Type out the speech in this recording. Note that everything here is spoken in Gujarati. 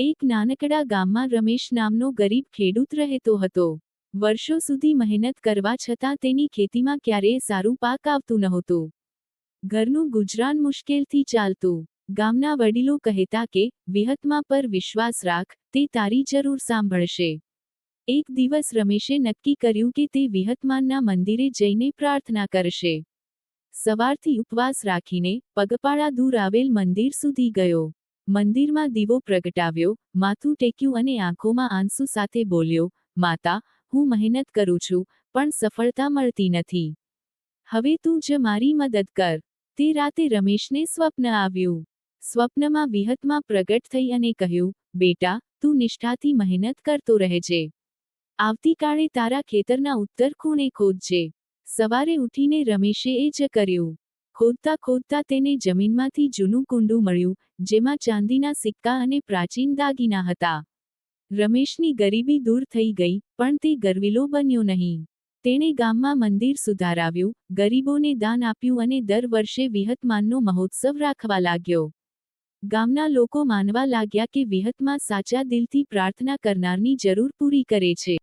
એક નાનકડા ગામમાં રમેશ નામનો ગરીબ ખેડૂત રહેતો હતો. વર્ષો સુધી મહેનત કરવા છતાં તેની ખેતીમાં ક્યારેય સારું પાક આવતું નહોતું. ઘરનું ગુજરાન મુશ્કેલથી ચાલતું. ગામના વડીલો કહેતા કે, વિહતમા પર વિશ્વાસ રાખ, તે તારી જરૂર સાંભળશે. એક દિવસ રમેશે નક્કી કર્યું કે તે વિહતમાનના મંદિરે જઈને પ્રાર્થના કરશે. સવારથી ઉપવાસ રાખીને, પગપાળા દૂર આવેલ મંદિર સુધી ગયો. મંદિરમાં દીવો પ્રગટાવ્યો, માથું ટેક્યું અને આંખોમાં આંસુ સાથે બોલ્યો, માતા, હું મહેનત કરું છું, પણ સફળતા મળતી નથી. હવે તું જ મારી મદદ કર. તે રાતે રમેશને સ્વપ્ન આવ્યું. સ્વપ્નમાં વિહતમા પ્રગટ થઈ અને કહ્યું, બેટા, તું નિષ્ઠાથી મહેનત કરતો રહેજે. આવતીકાલે તારા ખેતરના ઉત્તર ખૂણે ખોદજે. સવારે ઉઠીને રમેશે એ જ કર્યું. ખોદતા ખોદતા તેને જમીનમાંથી જૂનું કુંડું મળ્યું, જેમાં ચાંદીના સિક્કા અને પ્રાચીન દાગીના હતા. રમેશની ગરીબી દૂર થઈ ગઈ, પણ તે ગરવીલો બન્યો નહીં. તેણે ગામમાં મંદિર સુધારાવ્યું, ગરીબોને દાન આપ્યું અને દર વર્ષે વિહતમાનનો મહોત્સવ રાખવા લાગ્યો. ગામના લોકો માનવા લાગ્યા કે વિહતમા સાચા દિલથી પ્રાર્થના કરનારની જરૂર પૂરી કરે છે.